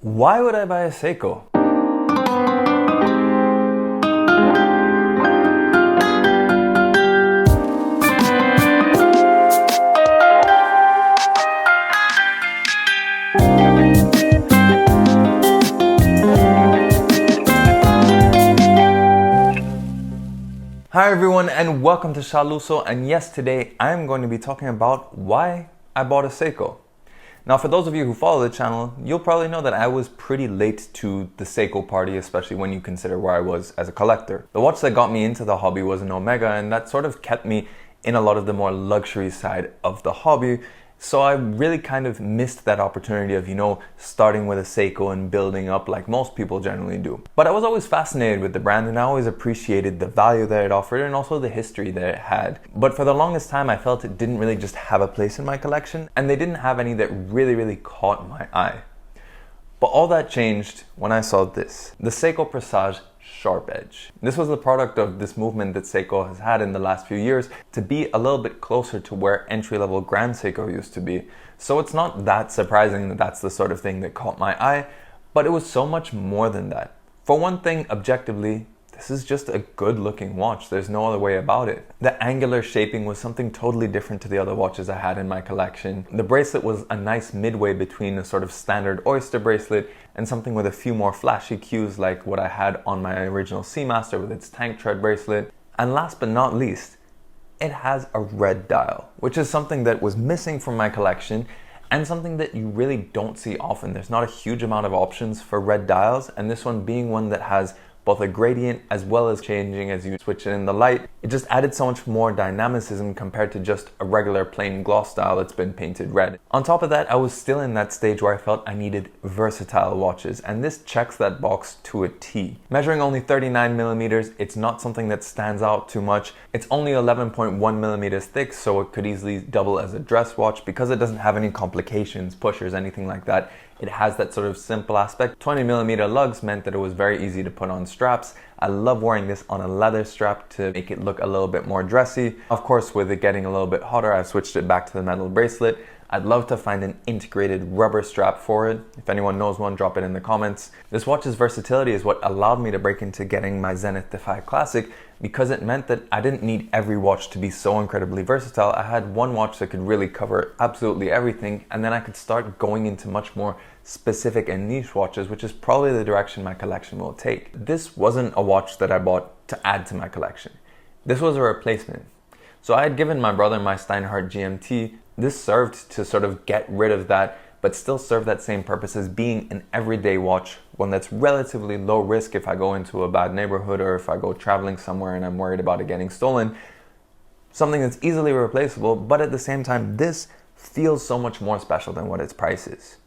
Why would I buy a Seiko? Hi everyone and welcome to Shah Lusso, and yes, today I'm going to be talking about why I bought a Seiko. Now, for those of you who follow the channel, you'll probably know that I was pretty late to the Seiko party, especially when you consider where I was as a collector. The watch that got me into the hobby was an Omega, and that sort of kept me in a lot of the more luxury side of the hobby. So I really kind of missed that opportunity of, starting with a Seiko and building up like most people generally do. But I was always fascinated with the brand, and I always appreciated the value that it offered and also the history that it had. But for the longest time, I felt it didn't really just have a place in my collection, and they didn't have any that really caught my eye. But all that changed when I saw this, the Seiko Presage Sharp Edge. This was the product of this movement that Seiko has had in the last few years to be a little bit closer to where entry-level Grand Seiko used to be. So it's not that surprising that that's the sort of thing that caught my eye, but it was so much more than that. For one thing, objectively, this is just a good looking watch. There's no other way about it. The angular shaping was something totally different to the other watches I had in my collection. The bracelet was a nice midway between a sort of standard oyster bracelet and something with a few more flashy cues like what I had on my original Seamaster with its tank tread bracelet. And last but not least, it has a red dial, which is something that was missing from my collection and something that you really don't see often. There's not a huge amount of options for red dials, and this one being one that has both a gradient as well as changing as you switch it in the light. It just added so much more dynamicism compared to just a regular plain gloss dial that's been painted red. On top of that, I was still in that stage where I felt I needed versatile watches, and this checks that box to a T. Measuring only 39 millimeters, it's not something that stands out too much. It's only 11.1 millimeters thick, so it could easily double as a dress watch because it doesn't have any complications, pushers, anything like that. It has that sort of simple aspect. 20 millimeter lugs meant that it was very easy to put on straps. I love wearing this on a leather strap to make it look a little bit more dressy. Of course, with it getting a little bit hotter, I've switched it back to the metal bracelet. I'd love to find an integrated rubber strap for it. If anyone knows one, drop it in the comments. This watch's versatility is what allowed me to break into getting my Zenith Defy Classic, because it meant that I didn't need every watch to be so incredibly versatile. I had one watch that could really cover absolutely everything, and then I could start going into much more specific and niche watches, which is probably the direction my collection will take. This wasn't a watch that I bought to add to my collection. This was a replacement. So I had given my brother my Steinhart GMT. This served to sort of get rid of that, but still serve that same purpose as being an everyday watch, one that's relatively low risk if I go into a bad neighborhood or if I go traveling somewhere and I'm worried about it getting stolen. Something that's easily replaceable, but at the same time, this feels so much more special than what its price is.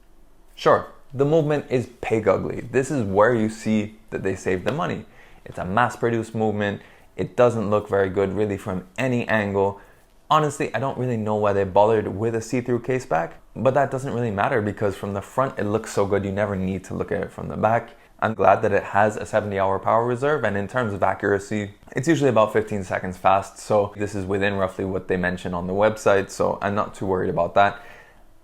Sure, the movement is pig ugly. This is where you see that they saved the money. It's a mass-produced movement. It doesn't look very good really from any angle. Honestly, I don't really know why they bothered with a see-through case back, but that doesn't really matter because from the front it looks so good you never need to look at it from the back. I'm glad that it has a 70-hour power reserve, and in terms of accuracy, it's usually about 15 seconds fast, so this is within roughly what they mention on the website, so I'm not too worried about that.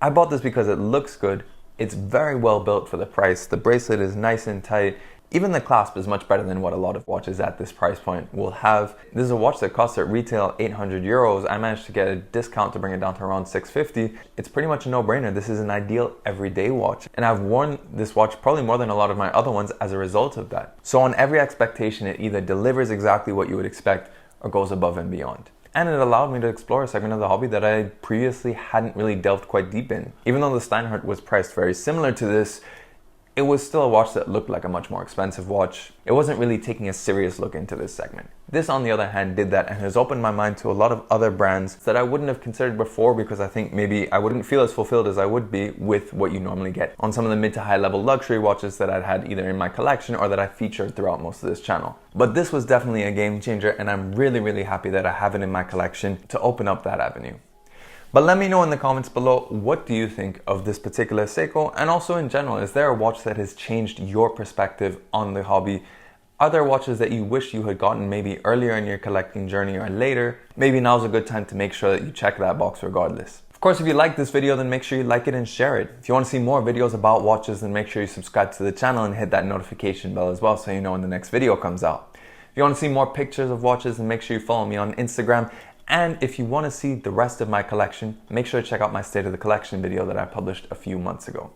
I bought this because it looks good. It's very well built for the price. The bracelet is nice and tight. Even the clasp is much better than what a lot of watches at this price point will have. This is a watch that costs at retail 800 euros. I managed to get a discount to bring it down to around 650. It's pretty much a no-brainer. This is an ideal everyday watch. And I've worn this watch probably more than a lot of my other ones as a result of that. So on every expectation, it either delivers exactly what you would expect or goes above and beyond. And it allowed me to explore a segment of the hobby that I previously hadn't really delved quite deep in. Even though the Steinhart was priced very similar to this, it was still a watch that looked like a much more expensive watch. It wasn't really taking a serious look into this segment. This, on the other hand, did that and has opened my mind to a lot of other brands that I wouldn't have considered before because I think maybe I wouldn't feel as fulfilled as I would be with what you normally get on some of the mid to high level luxury watches that I'd had either in my collection or that I featured throughout most of this channel. But this was definitely a game changer, and I'm really happy that I have it in my collection to open up that avenue. But let me know in the comments below, what do you think of this particular Seiko? And also in general, is there a watch that has changed your perspective on the hobby? Are there watches that you wish you had gotten maybe earlier in your collecting journey or later? Maybe now's a good time to make sure that you check that box regardless. Of course, if you like this video, then make sure you like it and share it. If you want to see more videos about watches, then make sure you subscribe to the channel and hit that notification bell as well so you know when the next video comes out. If you want to see more pictures of watches, then make sure you follow me on Instagram. And if you want to see the rest of my collection, make sure to check out my State of the Collection video that I published a few months ago.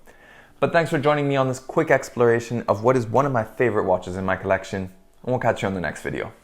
But thanks for joining me on this quick exploration of what is one of my favorite watches in my collection, and we'll catch you on the next video.